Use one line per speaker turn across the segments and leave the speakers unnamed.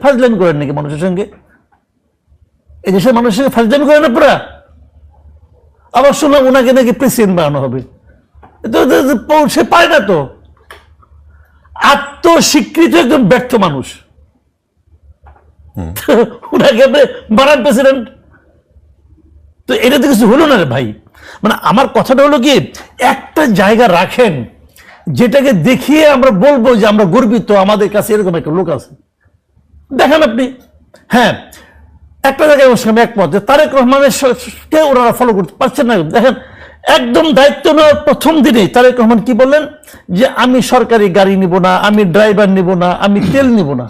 ফাজলামি করেন নাকি মানুষের সঙ্গে? এই দেশের মানুষের সঙ্গে ফাজলামি করেন আপনারা? আবার শুনলাম ওনাকে নাকি প্রেসিডেন্ট বানানো হবে। সে পারে না তো, আত্মস্বীকৃত একজন ব্যর্থ মানুষ, ওনাকে আপনি বানান প্রেসিডেন্ট। তো এটা তো কিছু হলো না রে ভাই। মানে আমার কথাটা হলো কি, একটা জায়গা রাখেন যেটাকে দেখিয়ে আমরা বলবো যে আমরা গর্বিত, আমাদের কাছে এরকম একটা লোক আছে, দেখেন আপনি। হ্যাঁ, একটা জায়গায় আমি একমত যে তারেক রহমানের কে ওনারা ফলো করতে পারছেন না। দেখেন, একদম দায়িত্ব নেওয়ার প্রথম দিনেই তারেক রহমান কি বললেন যে আমি সরকারি গাড়ি নিব না, আমি ড্রাইভার নিব না, আমি তেল নিব না।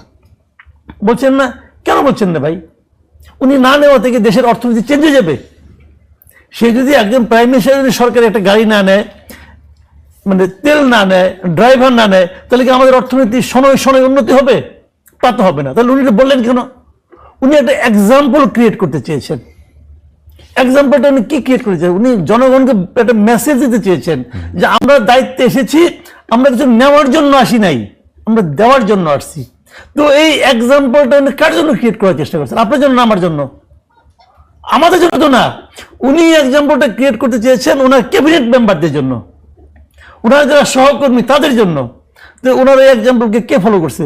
বলছেন না? কেন বলছেন না ভাই? উনি না নেওয়া থেকে দেশের অর্থনীতি চেঞ্জ হয়ে যাবে। সে যদি একজন প্রাইম মিনিস্টার যদি সরকারি একটা গাড়ি না নেয়, মানে তেল না নেয়, ড্রাইভার না নেয়, তাহলে কি আমাদের অর্থনীতি শনয় শনয় উন্নতি হবে? তা তো হবে না। তাহলে উনি বললেন কেন? উনি একটা এক্সাম্পল ক্রিয়েট করতে চেয়েছেন। এক্সাম্পলটা উনি কি ক্রিয়েট করেছেন? উনি জনগণকে একটা মেসেজ দিতে চেয়েছেন যে আমরা দায়িত্বে এসেছি, আমরা কিছু নেওয়ার জন্য আসি নাই, আমরা দেওয়ার জন্য আসছি। তো এই এক্সাম্পলটা উনি কার জন্য ক্রিয়েট করার চেষ্টা করছেন? আপনার জন্য না আমার জন্য? আমাদের জন্য তো না। উনি এক্সাম্পলটা ক্রিয়েট করতে চেয়েছেন ওনার ক্যাবিনেট মেম্বারদের জন্য, ওনার যারা সহকর্মী তাদের জন্য। তো ওনার এই এক্সাম্পলকে কে ফলো করছে?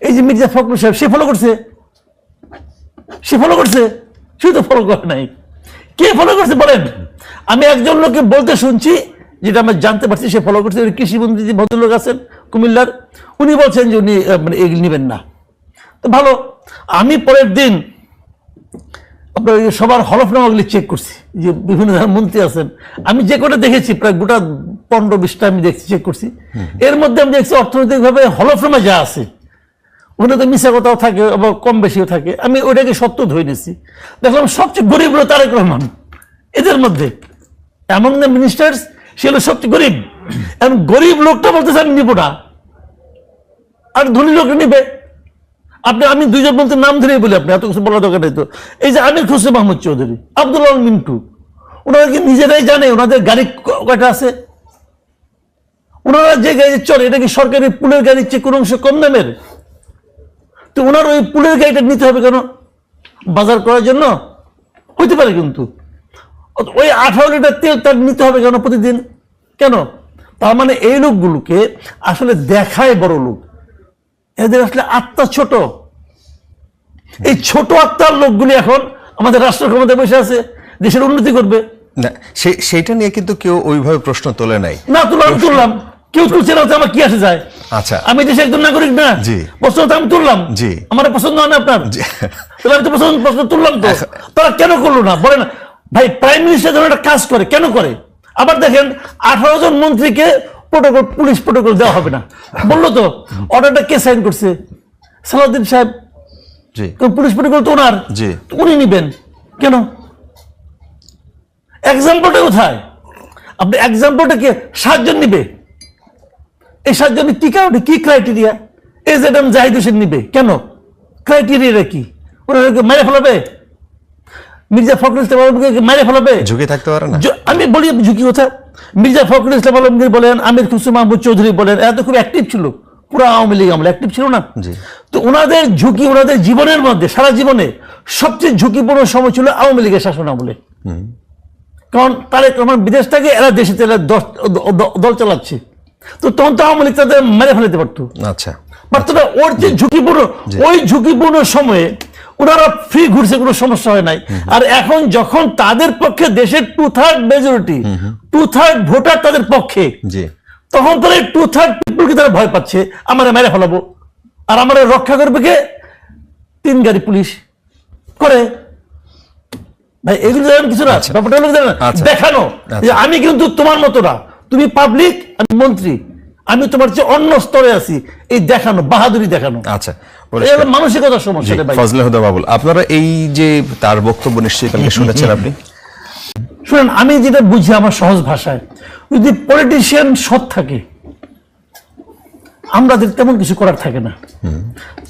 এই যে মির্জা ফখরুল সাহেব, সে ফলো করছে? সে ফলো করছে? সে তো ফলো করে নাই। কে ফলো করছে বলেন? আমি একজন লোককে বলতে শুনছি, যেটা আমরা জানতে পারছি সে ফলো করছে। কৃষিমন্ত্রী যে ভদ্রলোক আছেন কুমিল্লার, উনি বলছেন যে উনি মানে এগুলি নেবেন না। তো ভালো। আমি পরের দিন আপনার সবার হলফনামাগুলি চেক করছি, যে বিভিন্ন ধরনের মন্ত্রী আছেন, আমি যে কটা দেখেছি প্রায় গোটা 15-20টা আমি দেখছি, চেক করছি। এর মধ্যে আমি দেখছি অর্থনৈতিকভাবে হলফনামা যা আছে ওখানে তো মিশা কথাও থাকে, আবার কম বেশিও থাকে। আমি ওইটাকে সত্য ধরে নিয়েছি, দেখলাম সবচেয়ে গরিব হলো তারেক রহমান এদের মধ্যে, এমন না মিনিস্টার্স, সে হলো সবচেয়ে গরিব। এখন গরিব লোকটা বলতেছে আমি নিব না, আর ধনী লোকটা নিবে। আপনি আমি দুইজন বলতে নাম ধরেই বলি, আপনি এত কিছু বলার দরকার নেই তো। এই যে আমির খসরু মাহমুদ চৌধুরী, আব্দুল আল মিন্টু, ওনারা কি নিজেরাই জানে ওনাদের গাড়ি কয়টা আছে? ওনারা যে গাড়ি চলে এটা কি সরকারি পুলের গাড়ির চেয়ে কোনো অংশ কম দামের? তো ওনার ওই পুলের গাড়িটা নিতে হবে কেন? বাজার করার জন্য হইতে পারে, কিন্তু ওই 18 লিটার তেল তার নিতে হবে কেন প্রতিদিন? কেন? তার মানে এই লোকগুলোকে আসলে দেখায় বড় লোক, এদের আসলে আত্মা ছোট। এই ছোট আত্মার লোকগুলি এখন আমাদের রাষ্ট্র ক্ষমতায় বসে আছে, দেশের উন্নতি করবে
না। সেইটা নিয়ে কিন্তু কেউ ওইভাবে প্রশ্ন তোলে নাই।
না, তুললাম, কেউ তুলছে না, আমার কি আসে যায়?
আচ্ছা,
আমি দেশের একজন নাগরিক না?
জি।
প্রশ্ন তো আমি তুললাম,
জি।
আমার পছন্দ হয় না আপনার? তাহলে আমি তো প্রশ্ন তুললাম। তো তারা কেন করলো না বলে না? ভাই, প্রাইম মিনিস্টার যখন একটা কাজ করে কেন করে? আবার দেখেন 18 জন মন্ত্রীকে প্রোটোকল, পুলিশ প্রোটোকল দেওয়া হবে না বললো। তো অর্ডারটা কে সাইন করছে? সালাউদ্দিন সাহেব।
জি।
পুলিশ প্রোটোকল তো ওনার,
জি।
উনি নিবেন কেন? এক্সাম্পলটা কোথায়? আপনি এক্সাম্পলটা কে 7 জন নিবে? এই 7 জন কি কারণে, কি ক্রাইটেরিয়া? এজেডএম জাহিদ হোসেন নিবে কেন? ক্রাইটেরিয়া কি? ওনাকে মেরে ফেলাবে? মির্জা ফখরুল ইসলাম আলমগীরকে মেরে ফেলাবে?
ঝুঁকি থাকতে পারে না?
আমি বলি ঝুঁকি কথা। মির্জা ফখরুল ইসলাম আলমগীর বলেন, আমির খসরু মাহমুদ চৌধুরী বলেন, এত খুব অ্যাক্টিভ ছিল, পুরো আওয়ামী লীগ আমলে অ্যাক্টিভ ছিল না? তো ওনাদের ঝুঁকি, ওনাদের জীবনের মধ্যে সারা জীবনে সবচেয়ে ঝুঁকিপূর্ণ সময় ছিল আওয়ামী লীগের শাসন আমলে। কারণ তারেক রহমান বিদেশ থেকে, এরা দেশে দল চালাচ্ছে, তো তখন তো আওয়ামী লীগ তাদের মেরে ফেলাতে পারতো।
আচ্ছা,
বাচ্চারা ওর যে ঝুঁকিপূর্ণ, ওই ঝুঁকিপূর্ণ সময়ে ওনারা ফ্রি ঘুরছে, কোনো সমস্যা হয় নাই। আর এখন যখন তাদের পক্ষে দেশের 2/3 মেজরিটি, 2/3 ভোটার তাদের পক্ষে, তখন তারা 2/3 পিপলকে তারা ভয় পাচ্ছে, আমরা মেরে ফেলাবো। আর আমরা রক্ষা করবে কে? 3 গাড়ি পুলিশ করে। ভাই এগুলো জানেন কিছু না, ব্যাপারটা হলো দেখানো যে আমি কিন্তু তোমার মতো না, তুমি পাবলিক, আমি মন্ত্রী, আমি তোমার চেয়ে অন্য স্তরে আছি, এই দেখানো, বাহাদুরি দেখানো।
আচ্ছা,
মানসিকতার সমস্যা।
ফজলে হুদা বাবুল, আপনারা এই যে তার বক্তব্য নিশ্চয়ই কালকে শুনেছেন আপনি?
শুনেন, আমি যেটা বুঝি আমার সহজ ভাষায়, যদি পলিটিশিয়ান সৎ থাকে, আমাদের তেমন কিছু করার থাকে না।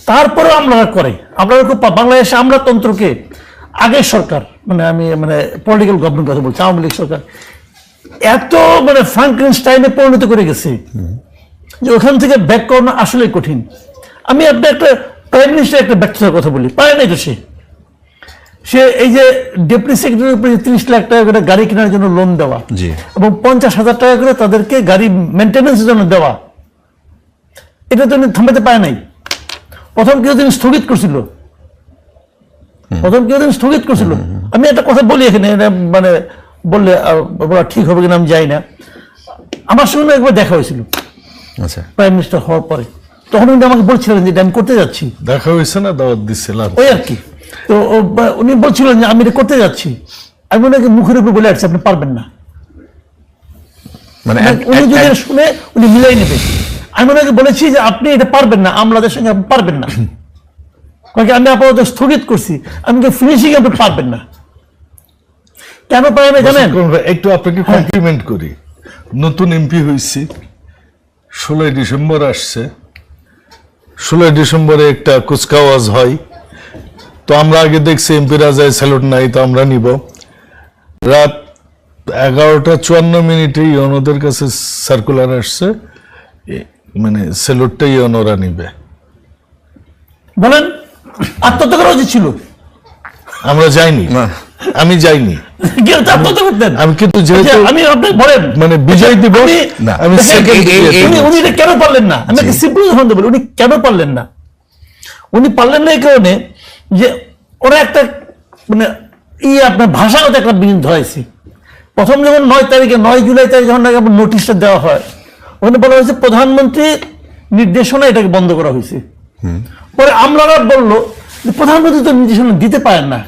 তারপরেও আমরা করে, আমরা বাংলাদেশে আমলাতন্ত্রকে আগের সরকার, মানে আমি পলিটিক্যাল গভর্নমেন্ট কথা বলছি, আওয়ামী লীগ সরকার এত ফ্রাঙ্কেনস্টাইনে পরিণত করে গেছে যে ওখান থেকে ব্যাক করানো আসলে কঠিন। আমি একটা প্রাইম মিনিস্টার একটা ব্যর্থতার কথা বলি, পারে নাই তো সে এই যে ডেপুটি সেক্রেটারির উপরে 30 লাখ টাকা করে গাড়ি কেনার জন্য লোন দেওয়া
জি।
এবং 50,000 টাকা করে তাদেরকে গাড়ি মেনটেন্যান্সের জন্য দেওয়া, এটা তো উনি থামাতে পারে নাই। প্রথম কিছুদিন স্থগিত করছিল, আমি একটা কথা বলি এখানে, এটা মানে বললে বলা ঠিক হবে কিনা আমি জানি না। আমার সঙ্গে একবার দেখা হয়েছিল
আচ্ছা,
প্রাইম মিনিস্টার হওয়ার পরে, তখন উনি আমাকে বলছিলেন যে এটা আমি করতে যাচ্ছি,
দেখা হয়েছে না, দাওয়াত দিচ্ছিলাম
ওই আর কি। তো উনি বলছিলেন যে আমি এটা করতে যাচ্ছি, আমি ওনাকে মুখের উপর বলে আসছি আপনি পারবেন না,
মানে
উনি যদি এটা শুনে উনি মিলাই নেবে। আমি ওনাকে বলেছি যে আপনি এটা পারবেন না, আমলাদের সঙ্গে আপনি পারবেন না, কারণ আমি আপাতত স্থগিত করছি, আমি ফিনিশিং আপনি পারবেন না। কেন পারেন না জানেন?
একটু আপনাকে কমপ্লিমেন্ট করি, নতুন এমপি হয়েছি, 16 ডিসেম্বর আসছে, 16 ডিসেম্বরে একটা কুচকাওয়াজ হয়, তো আমরা আগে দেখছি এমপিরা যায় স্যালুট নাই, তো আমরা নিব। রাত 11:54 ইয়নোদের কাছে সার্কুলার আসছে, মানে স্যালুটটা ইয়নোরা নিবে।
বলেন আত্মহত্যা করা উচিত ছিল,
আমরা যাইনি,
না।
আমি যাইনি,
আত্মহত্যা করতেন।
আমি কিন্তু যেহেতু
আমি আপনি বলেন
মানে বিজয় দিবস,
না,
আমি
দেখেন,
second
উনি এটা কেন পারলেন না? আমি একটা সিম্পল উদাহরণ দেবো, উনি কেন পারলেন না? উনি পারলেন না এই কারণে যে ওরা একটা মানে আপনার ভাষাগত একটা বিরুদ্ধ হয়েছে। প্রথম যখন 9 জুলাই তারিখে যখন নোটিশটা দেওয়া হয়, ওখানে বলা হয়েছে প্রধানমন্ত্রীর নির্দেশনা এটাকে বন্ধ করা হয়েছে। পরে আমলারা বললো যে প্রধানমন্ত্রী তো নির্দেশনা দিতে পারেন না,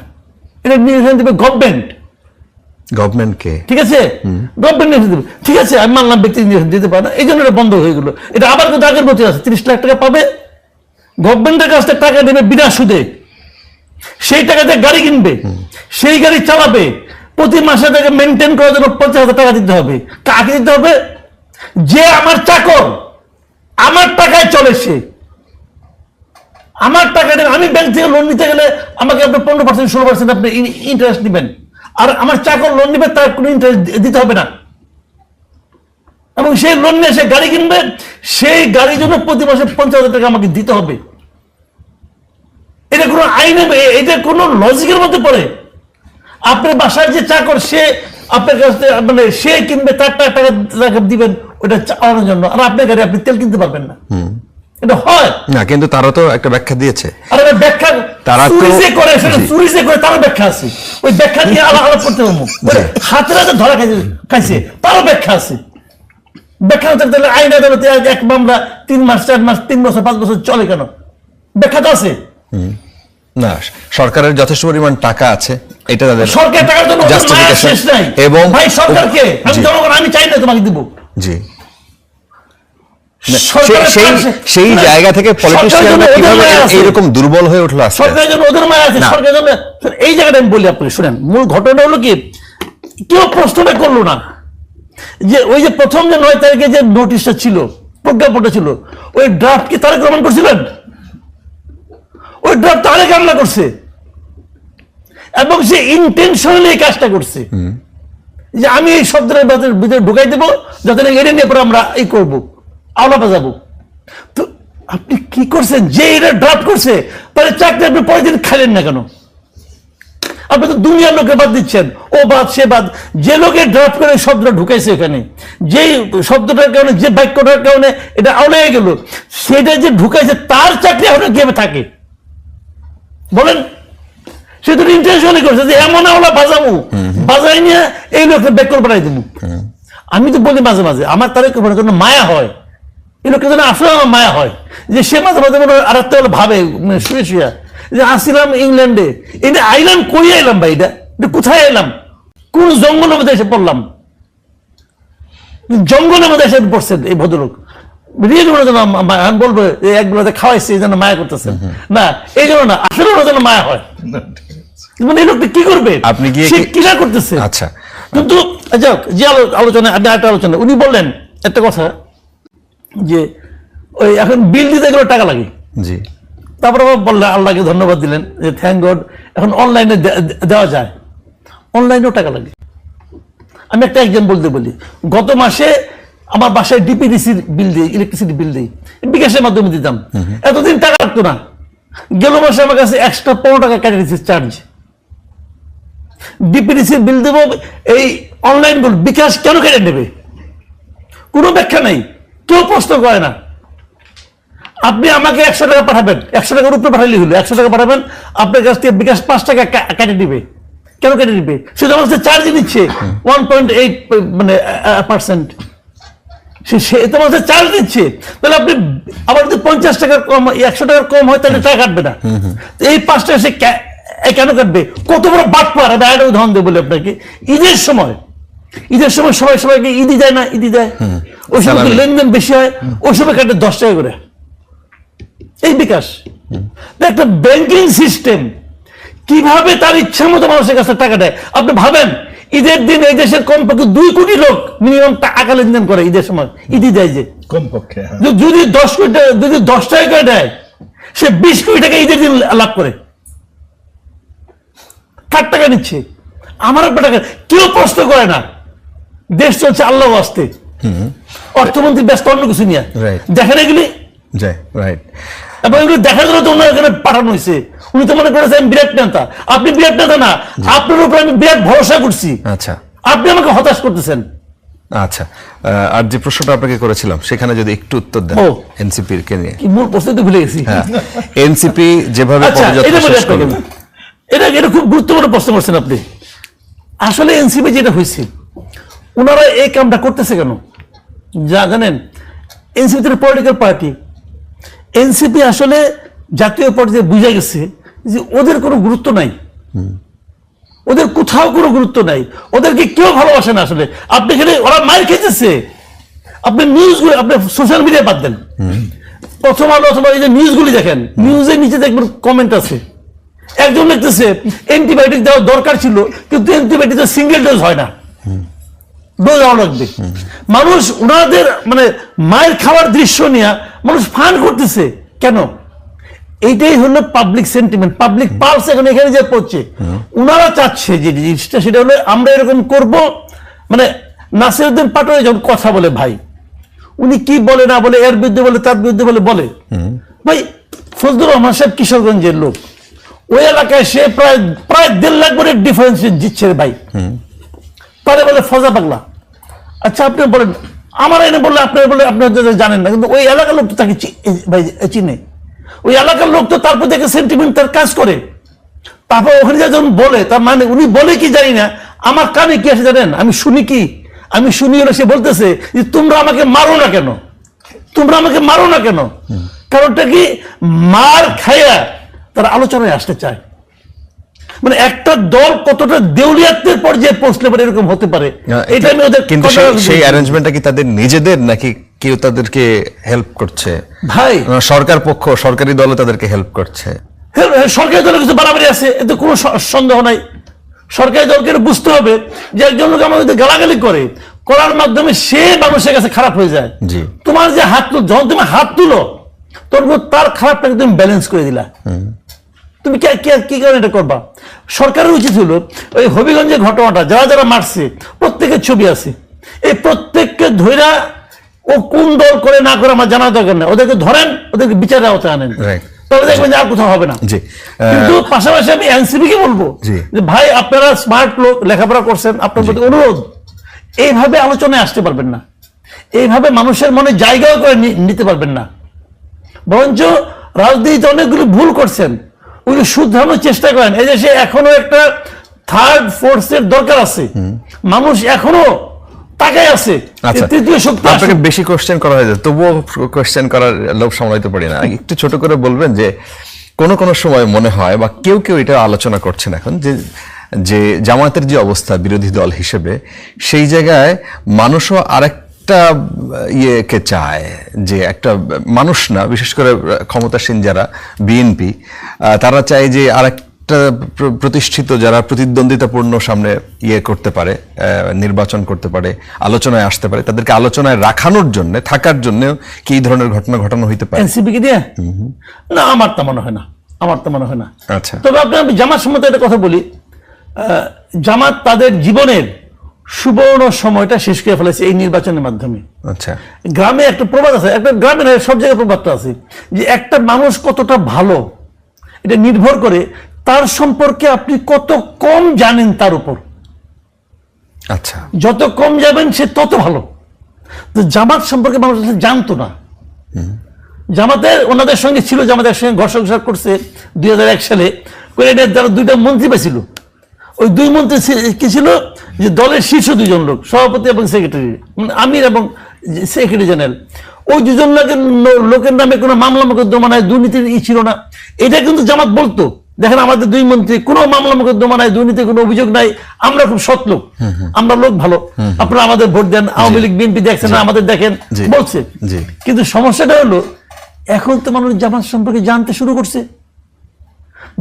এটা নির্দেশনা দেবে
গভর্নমেন্টকে।
ঠিক আছে, গভর্নমেন্ট নির্দেশ দেবে, ঠিক আছে আমি মানলাম ব্যক্তি নির্দেশন দিতে পারে না, এই জন্য এটা বন্ধ হয়ে গেল। এটা আবার কিন্তু আগের মতো আছে, 30 লাখ টাকা পাবে, গভর্নমেন্টের কাছ থেকে টাকা দেবে বিনা সুদে, সেই টাকাতে গাড়ি কিনবে, সেই গাড়ি চালাবে, প্রতি মাসে তাকে মেনটেন করার জন্য 50,000 টাকা দিতে হবে। কাকে দিতে হবে? যে আমার চাকর, আমার টাকায় চলে, সে আমার টাকা দেবে। আমি ব্যাংক থেকে লোন নিতে গেলে আমাকে আপনি 15% 16% আপনি ইন্টারেস্ট দিবেন, আর আমার চাকর লোন নিবে তার কোনো ইন্টারেস্ট দিতে হবে না, এবং সেই লোন নিয়ে সে গাড়ি কিনবে, সেই গাড়ির জন্য প্রতি মাসে 50,000 টাকা আমাকে দিতে হবে। এটা কোনো আইনে, এটা কোনো লজিকের মধ্যে পড়ে? আপনার বাসার যে চাকর, সে আপনার কাছ থেকে মানে সে কিনবে, তার টাকা দিবেন ওটা চালানোর জন্য, আর আপনার গাড়ি আপনি তেল কিনতে পারবেন না। এটা হয়
না, কিন্তু তারা তো একটা ব্যাখ্যা দিয়েছে।
আর ব্যাখ্যা
তারা তো
চুরি যে করে তারও ব্যাখ্যা আছে, ওই ব্যাখ্যা নিয়ে আলাদা করতে পারবো। হাতের হাতে ধরা খাইছে তারও ব্যাখ্যা আছে। ব্যাখ্যা থাকলে আইন আদালতে 1 মামলা 3 মাস 4 মাস 3 বছর 5 বছর চলে কেন? ব্যাখ্যা তো আছে।
না, সরকারের যথেষ্ট পরিমাণ টাকা আছে, এটা তাদের
সরকার টাকার জন্য
justification
শেষ নাই।
এবং
ভাই সরকারকে আমি
জি।
জনগণ, আমি চাই না তোমাকে দিব।
জি,
সরকারের
সেই জায়গা থেকে পলিটিশিয়ানরা কিভাবে এইরকম দুর্বল হয়ে উঠলো আজকে?
সরকারের জন্য ওদের মায়া আছে, সরকারের জন্য। এই জায়গাটা আমি বলি আপনাকে, শুনেন, মূল ঘটনা হলো কি, কেউ প্রশ্নটা করলো না যে ওই যে প্রথম যে 9 তারিখে যে নোটিশটা ছিল, প্রজ্ঞাপনটা ছিল, ওই ড্রাফট কি তারেক রহমান করছিলেন? ওই ড্রাফট তারেক হামলা করছে, এবং সে ইন্টেনশনালি এই কাজটা করছে যে আমি এই শব্দের ভিতরে ঢুকাই দেবো যাতে না এড়ে নিয়ে পরে আমরা এই করবো, আওলা বাজাবো। তো আপনি কি করছেন? যে এটা ড্রাফট করছে তাহলে চাকরি আপনি পরের দিন খাইলেন না কেন? আপনি তো দুনিয়ার লোকে বাদ দিচ্ছেন, ও বাদ সে বাদ। যে লোকে ড্রাফট করে শব্দটা ঢুকাইছে এখানে, যে শব্দটার কারণে, যে বাক্যটার কারণে এটা আওলায় গেল, সেটা যে ঢুকাইছে তার চাকরি এখন গেমে থাকে। বলেন, সে তো ইন্টেনশনই করছে যে এমন আওলা বাজাবো, বাজাই নিয়ে এই লোকটা বেকর বানাই দেবো। আমি তো বলি মাঝে মাঝে আমার তারেক রহমানের জন্য মায়া হয়, এই লোকের জন্য আসলে আমার মায়া হয়, যে সে মাঝে মাঝে মনে হয় আর একটা ভাবে শুয়ে শুয়ে যে আসছিলাম ইংল্যান্ডে, এটা আইলাম কই আইলাম ভাই, এটা কোথায় এলাম? কোন জঙ্গলের মধ্যে এসে পড়লাম? জঙ্গলের মধ্যে এসে পড়ছেন এই ভদ্রলোক। রিয়েল ওনার জন্য আমি বলবো এক বেলাতে খাওয়াইছে এই জন্য মায়া করতেছেন না, এই জন্য না, আসলে ওনার জন্য মায়া হয়। মানে এই লোকটা কি করবে,
আপনি গিয়ে
কিনা করতেছে।
আচ্ছা,
কিন্তু যাক, যে আলোচনা, আপনি একটা আলোচনা, উনি বললেন একটা কথা যে ওই এখন বিল দিতে গেলে টাকা লাগে।
জি,
তারপরে আবার বললেন, আল্লাহকে ধন্যবাদ দিলেন যে থ্যাংক গড এখন অনলাইনে দেওয়া যায়, অনলাইনেও টাকা লাগে। আমি একটা এক্সাম্পল দিয়ে বলি, গত মাসে আমার বাসায় ডিপিডিসির বিল দিই, ইলেকট্রিসিটি বিল দিই, বিকাশের মাধ্যমে দিতাম, এতদিন টাকা লাগতো না, গেল মাসে আমার কাছে এক্সট্রা 15 টাকা কেটে দিচ্ছে চার্জ। ডিপিডিসি বিল দেবো, এই অনলাইন বিল বিকাশ কেন কেটে নেবে? কোনো ব্যাখ্যা নেই, কেউ প্রশ্ন করে না। আপনি আমাকে 100 টাকা পাঠাবেন, 100 টাকার উপরে পাঠালে হলো, 100 টাকা পাঠাবেন, আপনার কাছ থেকে বিকাশ 5 টাকা কেটে দিবে। কেন কেটে দিবে? সেটা আমার কাছে চার্জ নিচ্ছে 1.8%। সে তোমার কাছে চার্জ দিচ্ছে, তাহলে আপনি আবার যদি 50 টাকার কম, 100 টাকার কম হয়, তাহলে টাকা কাটবে না। এই 5 টাকা সে কেন কাটবে? কত বড় বাটপার! আমি একটা উদাহরণ দেবো বলি আপনাকে। ঈদের সময় সবাইকে ঈদি দেয় না, ঈদি দেয়, ওই সময় লেনদেন বেশি হয়, ওই সময় কাটে 10 টাকা করে। এই বিকাশ একটা ব্যাংকিং সিস্টেম কিভাবে তার ইচ্ছা মতো মানুষের কাছে টাকা দেয়। আপনি ভাবেন, ঈদের দিন এই দেশের কমপক্ষে 2 কোটি লোক মিনিমাম টাকা লেনদেন করে ঈদের সময়, ঈদি দেয় যে
কমপক্ষে।
যদি 10 কোটি টাকা, যদি 10 টাকা করে দেয়, সে 20 কোটি টাকা ঈদের দিন লাভ করে। কার টাকা নিচ্ছে? আমার আপনার টাকা। কেউ প্রশ্ন করে না। দেশ চলছে আল্লাহ আসতে, অর্থমন্ত্রী ব্যস্ত অন্য কিছু নিয়ে। দেখেন এগুলি এবং এগুলো দেখার জন্য তো ওনার এখানে পাঠানো হয়েছে। উনি তো মনে করেছেন বিরাট নেতা। আপনি বিরাট নেতা না, আপনার উপর আমি বিরাট ভরসা করছি।
আচ্ছা,
আপনি আমাকে হতাশ করতেছেন।
আচ্ছা, আর যে প্রশ্নটা আপনাকে করেছিলাম সেখানে যদি একটু উত্তর দেন এনসিপির কে নিয়ে।
মূল প্রশ্ন তো ভুলে গেছি।
এনসিপি যেভাবে
এটা খুব গুরুত্বপূর্ণ প্রশ্ন করছেন আপনি। আসলে এনসিপি যেটা হয়েছে, ওনারা এই কামটা করতেছে কেন জানেন? এনসিপি তো পলিটিক্যাল পার্টি। এনসিপি আসলে জাতীয় পর্যায়ে বুঝে গেছে যে ওদের কোনো গুরুত্ব নাই, ওদের কোথাও কোনো গুরুত্ব নাই, ওদেরকে কেউ ভালোবাসে না। আসলে আপনি এখানে ওরা মার খেতেছে, আপনি নিউজগুলো, আপনি সোশ্যাল মিডিয়া বাদ দেন, প্রথম আলো অথবা এই যে নিউজগুলি দেখেন, নিউজের নিচে দেখবেন কমেন্ট আছে। একজন লিখতেছে অ্যান্টিবায়োটিক দেওয়া দরকার ছিল, কিন্তু অ্যান্টিবায়োটিক সিঙ্গেল ডোজ হয় না, ডোজ দেওয়া লাগবে। মানুষ ওনাদের মানে মায়ের খাওয়ার দৃশ্য নিয়ে মানুষ ফান করতেছে কেন? এইটাই হলো পাবলিক সেন্টিমেন্ট, পাবলিক পালস এখন এখানে যে পড়ছে। ওনারা চাচ্ছে যে জিনিসটা, সেটা হলো আমরা এরকম করব। মানে নাসিরউদ্দিন পাটোয়ারি যখন কথা বলে, ভাই উনি কি বলে না বলে, এর বিরুদ্ধে বলে, তার বিরুদ্ধে বলে ভাই ফজলুর রহমান সাহেব কিশোরগঞ্জের লোক, ওই এলাকায় সে প্রায় 1.5 লাখ ভোটের ডিফারেন্স জিতছে ভাই। তাহলে বলে ফজা পাগলা। আচ্ছা আপনি বলেন, আমার এনে বললে আপনার বলে আপনি জানেন না, কিন্তু ওই এলাকার লোক তো তাকে ভাই চিনে, ওই এলাকার লোক তো তারপর দেখে সেন্টিমেন্ট তার কাজ করে। তারপর ওখানে যখন বলে, তার মানে উনি বলে কি জানি না, আমার কানে কি আসে জানেন? আমি শুনি কি, আমি শুনি হলো সে বলতেছে যে তোমরা আমাকে মারো না কেন, তোমরা আমাকে মারো না কেন? কারণটা কি? মার খায়া তারা আলোচনায় আসতে চায়। মানে একটা দল কতটা দেউলিয়াত্বের পর্যায়ে পৌঁছলে পারে, এরকম হতে পারে। এটা আমি ওদের,
কিন্তু সেই অ্যারেঞ্জমেন্টটা কি তাদের নিজেদের নাকি কেউ তাদেরকে হেল্প করছে?
ভাই
সরকার পক্ষ, সরকারি দলও তাদেরকে হেল্প করছে।
সরকারি দলের কিছু বাড়াবাড়ি আছে, এতে কোনো সন্দেহ নাই। সরকারি দলকে বুঝতে হবে যে একজন লোক আমাদের গালাগালি করার মাধ্যমে সে মানুষের কাছে খারাপ হয়ে যায়। তোমার যে হাত তুলো, যখন তুমি হাত তুলো তখন তার খারাপটাকে তুমি ব্যালেন্স করে দিলা। তুমি কি কারণে এটা করবা? সরকারের উচিত হলো ওই হবিগঞ্জের ঘটনাটা, যারা যারা মারছে প্রত্যেকের ছবি আছে, এই প্রত্যেককে ধইরা ও কোন দল করে না করে আমার জানা দরকার না, ওদেরকে ধরেন, ওদেরকে বিচারের আওতায় আনেন, তাহলে দেখবেন যে আর কোথাও হবে না। কিন্তু পাশাপাশি আমি এনসিপি কে বলবো যে ভাই আপনারা স্মার্ট লোক, লেখাপড়া করছেন, আপনার প্রতি অনুরোধ, এইভাবে আলোচনায় আসতে পারবেন না, এইভাবে মানুষের মনে জায়গাও করে নিতে পারবেন না। বরঞ্চ রাজনীতিতে অনেকগুলো ভুল করছেন, ওগুলো শুধরানোর চেষ্টা করেন। এই দেশে এখনো একটা থার্ড ফোর্সের দরকার আছে, মানুষ এখনো তাকায় আছে তৃতীয় শক্তি।
আপনাকে বেশি কোশ্চেন করা হয়েছে, তবুও কোশ্চেন করার লোভ সামলাইতে পারি না। একটু ছোট করে বলবেন যে কোন সময় মনে হয় বা কেউ এটা আলোচনা করছেন এখন যে জামায়াতের যে অবস্থা বিরোধী দল হিসেবে, সেই জায়গায় মানুষও আরেকটা ইয়েকে চায়, যে একটা মানুষ না, বিশেষ করে ক্ষমতাসীন যারা বিএনপি, তারা চায় যে আরেকটা প্রতিষ্ঠিত যারা প্রতিদ্বন্দ্বিতাপূর্ণ সামনে করতে পারে, নির্বাচন করতে পারে, আলোচনায় আসতে পারে, তাদেরকে আলোচনায় রাখানোর জন্য, থাকার জন্য কি এই ধরনের ঘটনা ঘটানো হইতে পারে?
এনসিপি কে দিয়ে না, আমার তো মনে হয় না, আমার তো মনে হয় না। আচ্ছা, তবে আমি জামাত সম্বন্ধে একটা কথা বলি। জামাত তাদের জীবনের সুবর্ণ সময়টা শেষ করে ফেলেছে এই নির্বাচনের মাধ্যমে।
আচ্ছা,
গ্রামে একটা প্রবাদ আছে, একটা গ্রামে সব জায়গায় প্রবাদটা আছে যে একটা মানুষ কতটা ভালো এটা নির্ভর করে তার সম্পর্কে আপনি কত কম জানেন তার উপর।
আচ্ছা,
যত কম যাবেন সে তত ভালো। তো জামাত সম্পর্কে মানুষ আসলে জানতো না। জামাতের ওনাদের সঙ্গে ছিল, জামাতের সঙ্গে ঘর সংসার করছে 2001 সালে করে, এটা তারা 2টা মন্ত্রী পাইছিল। ওই 2 মন্ত্রী কি ছিল যে দলের শীর্ষ 2 জন লোক, সভাপতি এবং সেক্রেটারি, আমির এবং সেক্রেটারি জেনারেল। ওই 2 জন লোকের নামে কোনো মামলা মোকদ্দমা নাই, দুর্নীতির ছিল না। এটা কিন্তু জামাত বলতো, দেখেন আমাদের 2 মন্ত্রী কোনো মামলা মোকদ্দমা নাই, দুর্নীতির কোনো অভিযোগ নাই, আমরা খুব সৎ লোক, আমরা লোক ভালো, আপনারা আমাদের ভোট দেন, আওয়ামী লীগ বিএনপি দেখছেন না, আমাদের দেখেন বলছে। কিন্তু সমস্যাটা হলো এখন তো মানুষ জামাত সম্পর্কে জানতে শুরু করছে।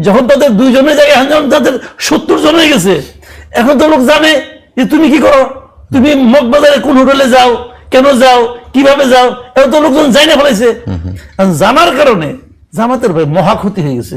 যখন তাদের 2 জনের জায়গায় এখন তাদের 70 জন হয়ে গেছে, এখন তো লোক জানে যে তুমি কি করো, তুমি মগবাজারে কোন হোটেলে যাও, কেন যাও, কিভাবে যাও, এখন তো লোকজন জানা ফেলাইছে। জানার কারণে জামাতের ভাই মহা ক্ষতি হয়ে গেছে।